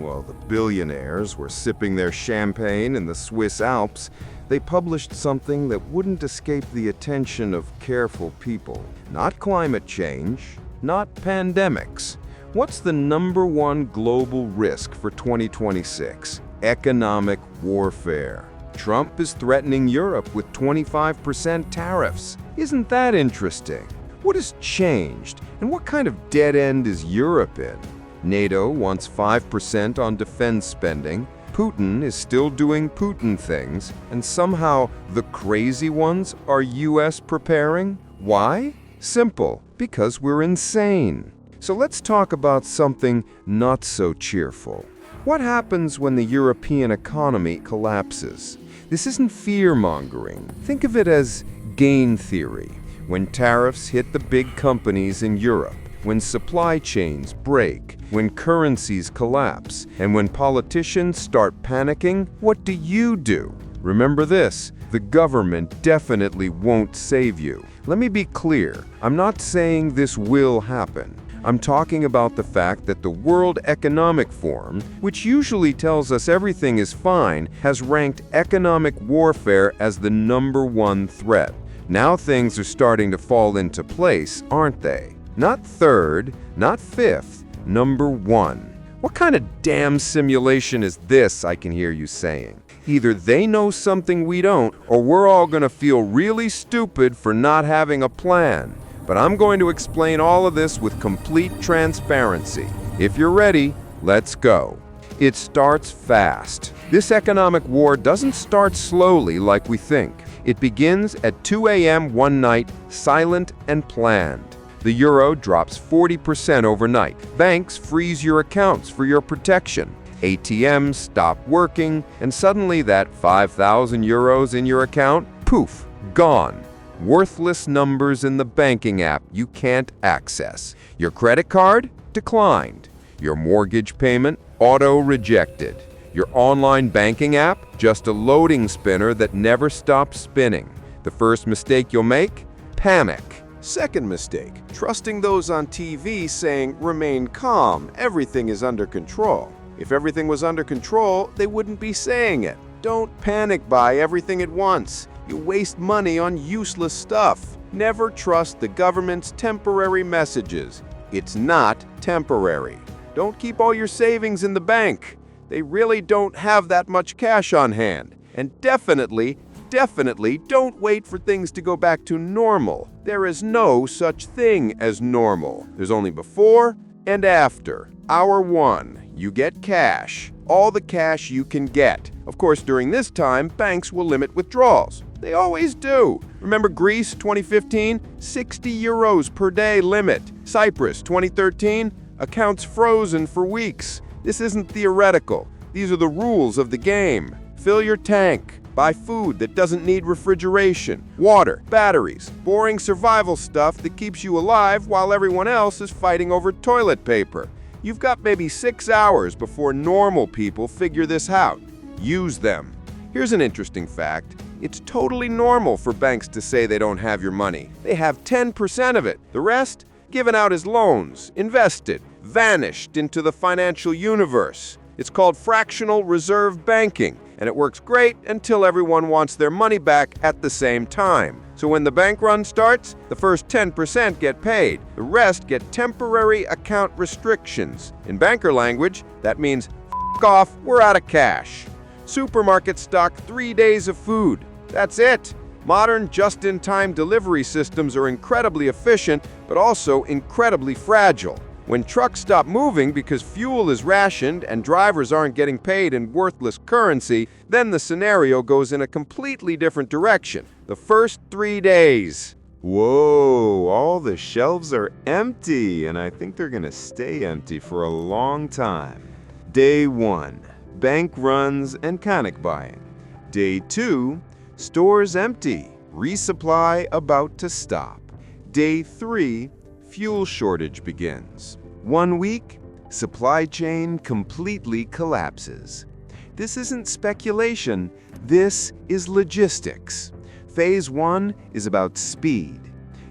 While the billionaires were sipping their champagne in the Swiss Alps, they published something that wouldn't escape the attention of careful people. Not climate change, not pandemics. What's the #1 global risk for 2026? Economic warfare. Trump is threatening Europe with 25% tariffs. Isn't that interesting? What has changed, and what kind of dead end is Europe in? NATO wants 5% on defense spending. Putin is still doing Putin things, and somehow the crazy ones are US preparing? Why? Simple, because we're insane. So let's talk about something not so cheerful. What happens when the European economy collapses? This isn't fear-mongering. Think of it as gain theory. When tariffs hit the big companies in Europe, when supply chains break, when currencies collapse, and when politicians start panicking, what do? Remember this, the government definitely won't save you. Let me be clear, I'm not saying this will happen. I'm talking about the fact that the World Economic Forum, which usually tells us everything is fine, has ranked economic warfare as the #1 threat. Now things are starting to fall into place, aren't they? Not third, not fifth, #1. What kind of damn simulation is this, I can hear you saying? Either they know something we don't, or we're all going to feel really stupid for not having a plan. But I'm going to explain all of this with complete transparency. If you're ready, let's go. It starts fast. This economic war doesn't start slowly like we think. It begins at 2 a.m. one night, silent and planned. The euro drops 40% overnight. Banks freeze your accounts for your protection. ATMs stop working, and suddenly that 5,000 euros in your account, poof, gone. Worthless numbers in the banking app you can't access. Your credit card? Declined. Your mortgage payment? Auto-rejected. Your online banking app? Just a loading spinner that never stops spinning. The first mistake you'll make? Panic. Second mistake, trusting those on TV saying, "Remain calm, everything is under control." If everything was under control, they wouldn't be saying it. Don't panic buy everything at once. You waste money on useless stuff. Never trust the government's temporary messages. It's not temporary. Don't keep all your savings in the bank. They really don't have that much cash on hand. And definitely don't wait for things to go back to normal. There is no such thing as normal. There's only before and after. Hour 1, you get cash. All the cash you can get. Of course, during this time, banks will limit withdrawals. They always do. Remember Greece 2015? 60 euros per day limit. Cyprus 2013? Accounts frozen for weeks. This isn't theoretical. These are the rules of the game. Fill your tank. Buy food that doesn't need refrigeration. Water, batteries, boring survival stuff that keeps you alive while everyone else is fighting over toilet paper. You've got maybe 6 hours before normal people figure this out. Use them. Here's an interesting fact. It's totally normal for banks to say they don't have your money. They have 10% of it. The rest, given out as loans, invested, vanished into the financial universe. It's called fractional reserve banking, and it works great until everyone wants their money back at the same time. So when the bank run starts, the first 10% get paid. The rest get temporary account restrictions. In banker language, that means f*** off, we're out of cash. Supermarkets stock 3 days of food. That's it. Modern just-in-time delivery systems are incredibly efficient, but also incredibly fragile. When trucks stop moving because fuel is rationed and drivers aren't getting paid in worthless currency, then the scenario goes in a completely different direction. The first 3 days. Whoa, all the shelves are empty, and I think they're gonna stay empty for a long time. Day 1, bank runs and panic buying. Day 2, stores empty, resupply about to stop. Day 3, fuel shortage begins. 1 week, supply chain completely collapses. This isn't speculation, this is logistics. Phase 1 is about speed.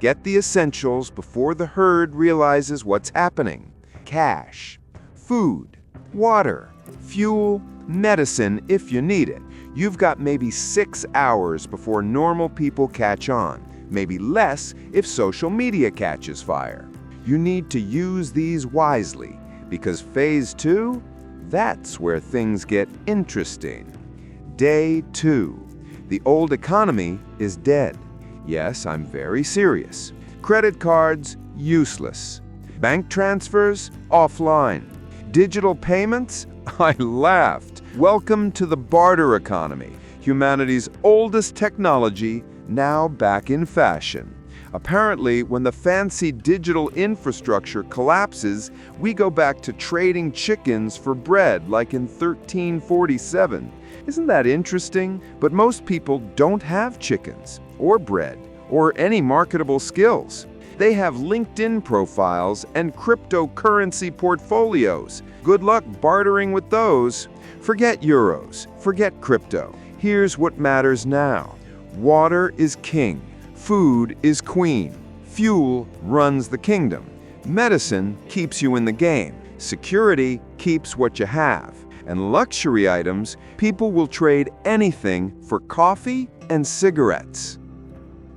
Get the essentials before the herd realizes what's happening. Cash, food, water, fuel, medicine if you need it. You've got maybe 6 hours before normal people catch on, maybe less if social media catches fire. You need to use these wisely, because phase 2, that's where things get interesting. Day 2. The old economy is dead. Yes, I'm very serious. Credit cards, useless. Bank transfers, offline. Digital payments? I laughed. Welcome to the barter economy, humanity's oldest technology, now back in fashion. Apparently, when the fancy digital infrastructure collapses, we go back to trading chickens for bread like in 1347. Isn't that interesting? But most people don't have chickens, or bread, or any marketable skills. They have LinkedIn profiles and cryptocurrency portfolios. Good luck bartering with those. Forget euros, forget crypto. Here's what matters now. Water is king. Food is queen. Fuel runs the kingdom. Medicine keeps you in the game. Security keeps what you have. And luxury items, people will trade anything for coffee and cigarettes.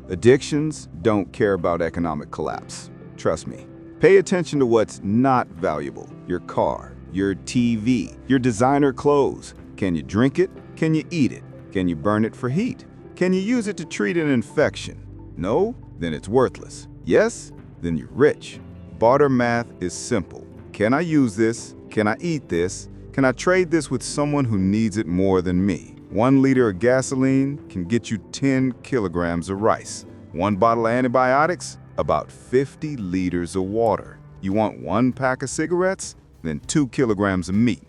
Addictions don't care about economic collapse. Trust me. Pay attention to what's not valuable. Your car, your TV, your designer clothes. Can you drink it? Can you eat it? Can you burn it for heat? Can you use it to treat an infection? No? Then it's worthless. Yes? Then you're rich. Barter math is simple. Can I use this? Can I eat this? Can I trade this with someone who needs it more than me? 1 liter of gasoline can get you 10 kilograms of rice. 1 bottle of antibiotics? About 50 liters of water. You want 1 pack of cigarettes? Then 2 kilograms of meat.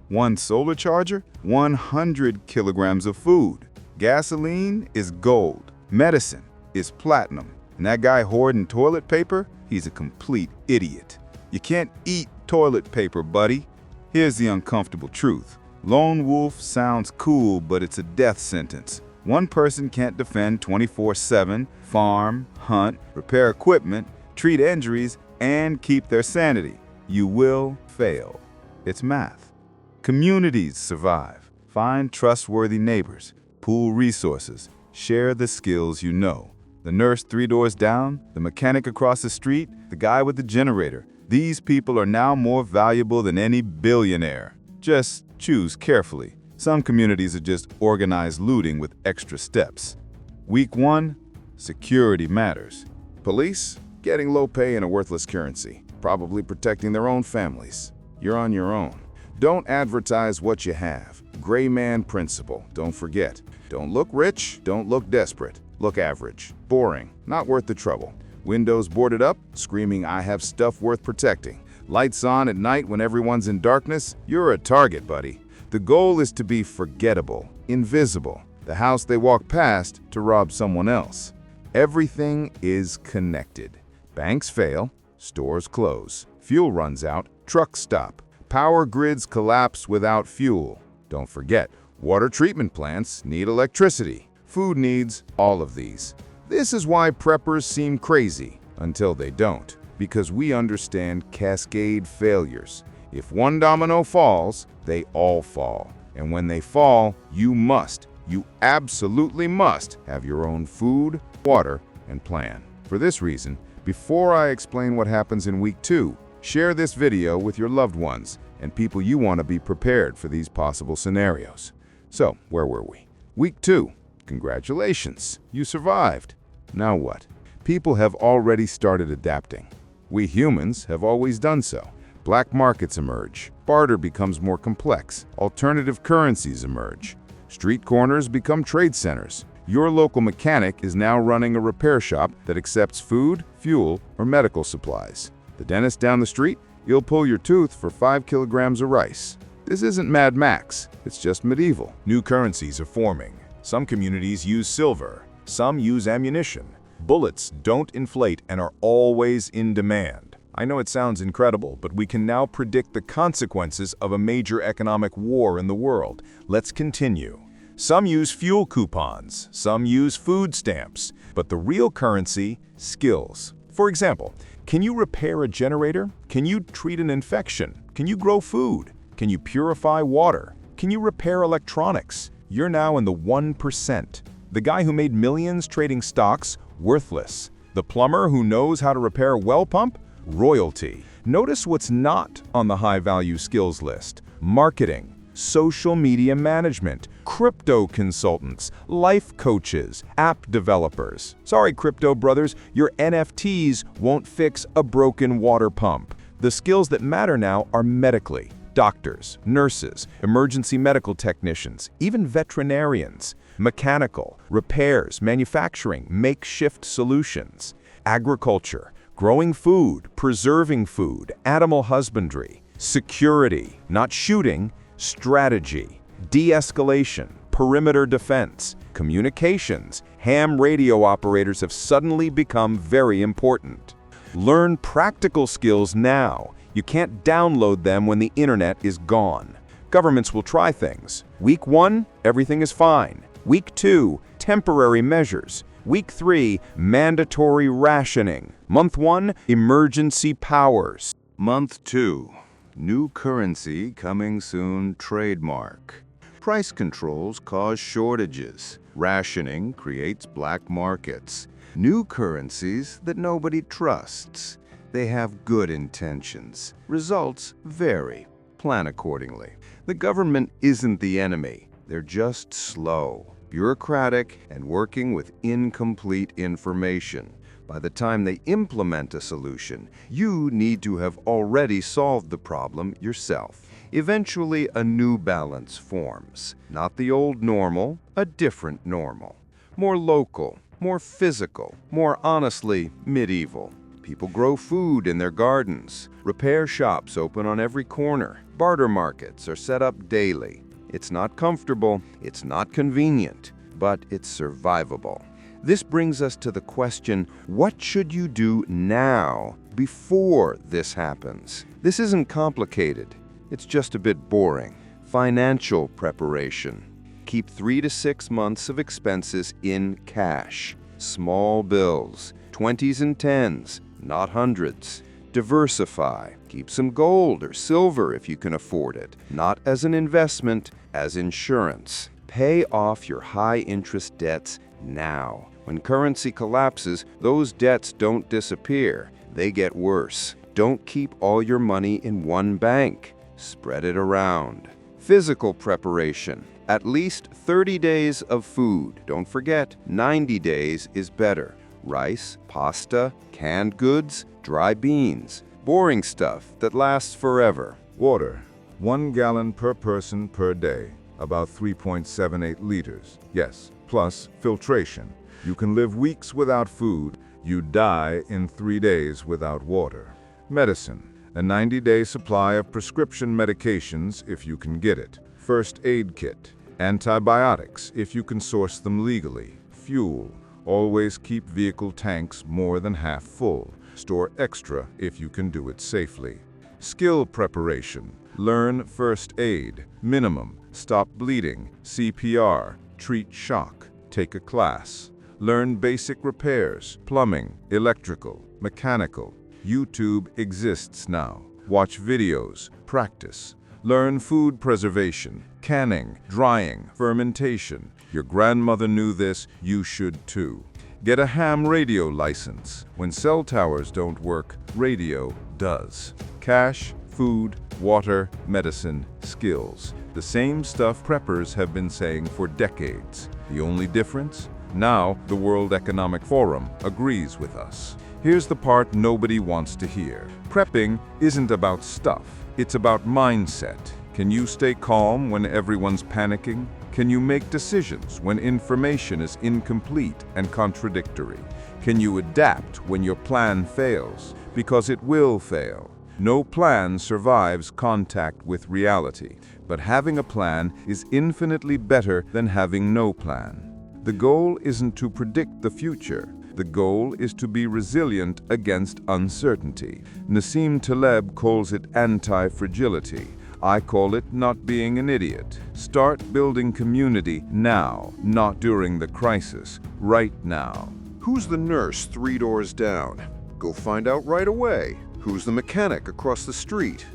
1 solar charger? 100 kilograms of food. Gasoline is gold. Medicine is platinum. And that guy hoarding toilet paper? He's a complete idiot. You can't eat toilet paper, buddy. Here's the uncomfortable truth. Lone wolf sounds cool, but it's a death sentence. One person can't defend 24/7, farm, hunt, repair equipment, treat injuries, and keep their sanity. You will fail. It's math. Communities survive. Find trustworthy neighbors, pool resources, share the skills you know. The nurse 3 doors down, the mechanic across the street, the guy with the generator. These people are now more valuable than any billionaire. Just choose carefully. Some communities are just organized looting with extra steps. Week 1, security matters. Police, getting low pay and a worthless currency, probably protecting their own families. You're on your own. Don't advertise what you have. Gray man principle, don't forget. Don't look rich, don't look desperate. Look average, boring, not worth the trouble. Windows boarded up, screaming I have stuff worth protecting. Lights on at night when everyone's in darkness, you're a target, buddy. The goal is to be forgettable, invisible. The house they walk past to rob someone else. Everything is connected. Banks fail, stores close, fuel runs out, trucks stop. Power grids collapse without fuel. Don't forget, water treatment plants need electricity. Food needs all of these. This is why preppers seem crazy until they don't, because we understand cascade failures. If one domino falls, they all fall. And when they fall, you absolutely must have your own food, water, and plan. For this reason, before I explain what happens in week 2, share this video with your loved ones and people you want to be prepared for these possible scenarios. So, where were we? Week 2. Congratulations, you survived. Now what? People have already started adapting. We humans have always done so. Black markets emerge. Barter becomes more complex. Alternative currencies emerge. Street corners become trade centers. Your local mechanic is now running a repair shop that accepts food, fuel, or medical supplies. The dentist down the street, you'll pull your tooth for 5 kilograms of rice. This isn't Mad Max, it's just medieval. New currencies are forming. Some communities use silver, some use ammunition. Bullets don't inflate and are always in demand. I know it sounds incredible, but we can now predict the consequences of a major economic war in the world. Let's continue. Some use fuel coupons, some use food stamps, but the real currency, skills. For example, can you repair a generator? Can you treat an infection? Can you grow food? Can you purify water? Can you repair electronics? You're now in the 1%. The guy who made millions trading stocks? Worthless. The plumber who knows how to repair a well pump? Royalty. Notice what's not on the high-value skills list. Marketing, social media management, crypto consultants, life coaches, app developers. Sorry, crypto brothers, your NFTs won't fix a broken water pump. The skills that matter now are medically. Doctors, nurses, emergency medical technicians, even veterinarians, mechanical, repairs, manufacturing, makeshift solutions, agriculture, growing food, preserving food, animal husbandry, security, not shooting, strategy, de-escalation, perimeter defense, communications. Ham radio operators have suddenly become very important. Learn practical skills now. You can't download them when the internet is gone. Governments will try things. Week 1, everything is fine. Week 2, temporary measures. Week 3, mandatory rationing. Month 1, emergency powers. Month 2, new currency coming soon trademark. Price controls cause shortages. Rationing creates black markets. New currencies that nobody trusts. They have good intentions. Results vary. Plan accordingly. The government isn't the enemy. They're just slow, bureaucratic, and working with incomplete information. By the time they implement a solution, you need to have already solved the problem yourself. Eventually, a new balance forms. Not the old normal, a different normal. More local, more physical, more honestly medieval. People grow food in their gardens. Repair shops open on every corner. Barter markets are set up daily. It's not comfortable, it's not convenient, but it's survivable. This brings us to the question, what should you do now, before this happens? This isn't complicated. It's just a bit boring. Financial preparation. Keep 3 to 6 months of expenses in cash. Small bills, 20s and 10s, not hundreds. Diversify. Keep some gold or silver if you can afford it, not as an investment, as insurance. Pay off your high-interest debts now. When currency collapses, those debts don't disappear. They get worse. Don't keep all your money in one bank. Spread it around. Physical preparation. At least 30 days of food. Don't forget, 90 days is better. Rice, pasta, canned goods, dry beans. Boring stuff that lasts forever. Water, 1 gallon per person per day, about 3.78 liters. Yes, plus filtration. You can live weeks without food. You die in 3 days without water. Medicine, a 90-day supply of prescription medications if you can get it. First aid kit. Antibiotics if you can source them legally. Fuel. Always keep vehicle tanks more than half full. Store extra if you can do it safely. Skill preparation. Learn first aid. Minimum. Stop bleeding. CPR. Treat shock. Take a class. Learn basic repairs. Plumbing, electrical, mechanical. YouTube exists now. Watch videos. Practice. Learn food preservation, canning, drying, fermentation. Your grandmother knew this, you should too. Get a ham radio license. When cell towers don't work, radio does. Cash, food, water, medicine, skills. The same stuff preppers have been saying for decades. The only difference? Now the World Economic Forum agrees with us. Here's the part nobody wants to hear. Prepping isn't about stuff. It's about mindset. Can you stay calm when everyone's panicking? Can you make decisions when information is incomplete and contradictory? Can you adapt when your plan fails? Because it will fail. No plan survives contact with reality, but having a plan is infinitely better than having no plan. The goal isn't to predict the future. The goal is to be resilient against uncertainty. Nassim Taleb calls it anti-fragility. I call it not being an idiot. Start building community now, not during the crisis, right now. Who's the nurse 3 doors down? Go find out right away. Who's the mechanic across the street?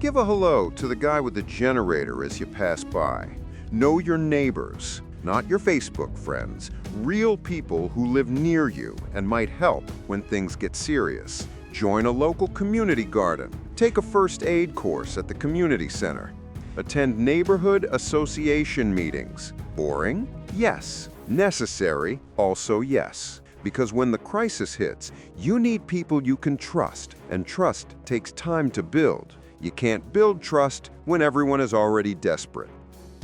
Give a hello to the guy with the generator as you pass by. Know your neighbors, not your Facebook friends, real people who live near you and might help when things get serious. Join a local community garden. Take a first aid course at the community center. Attend neighborhood association meetings. Boring? Yes. Necessary? Also yes. Because when the crisis hits, you need people you can trust, and trust takes time to build. You can't build trust when everyone is already desperate.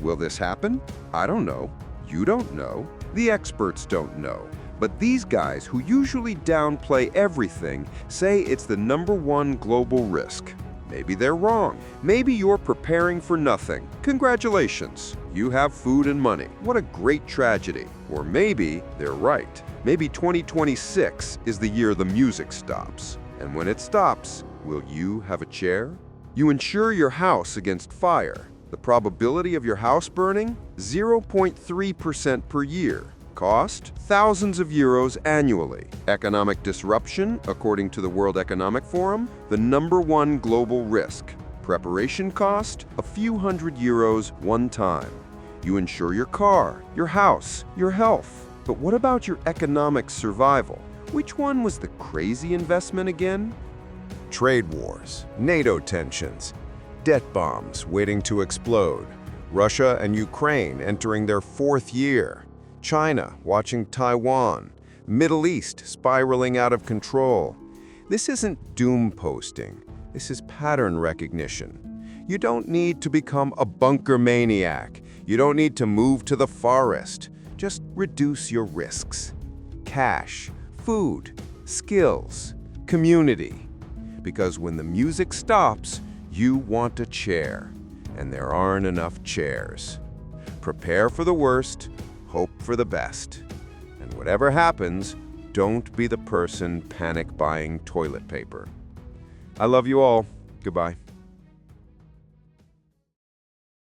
Will this happen? I don't know. You don't know. The experts don't know. But these guys who usually downplay everything say it's the #1 global risk. Maybe they're wrong. Maybe you're preparing for nothing. Congratulations. You have food and money. What a great tragedy. Or maybe they're right. Maybe 2026 is the year the music stops. And when it stops, will you have a chair? You insure your house against fire. The probability of your house burning? 0.3% per year. Cost? Thousands of euros annually. Economic disruption, according to the World Economic Forum, the #1 global risk. Preparation cost? A few hundred euros one time. You insure your car, your house, your health. But what about your economic survival? Which one was the crazy investment again? Trade wars, NATO tensions, debt bombs waiting to explode, Russia and Ukraine entering their 4th year, China watching Taiwan, Middle East spiraling out of control. This isn't doom posting. This is pattern recognition. You don't need to become a bunker maniac. You don't need to move to the forest. Just reduce your risks. Cash, food, skills, community. Because when the music stops, you want a chair, and there aren't enough chairs. Prepare for the worst, hope for the best. And whatever happens, don't be the person panic buying toilet paper. I love you all. Goodbye.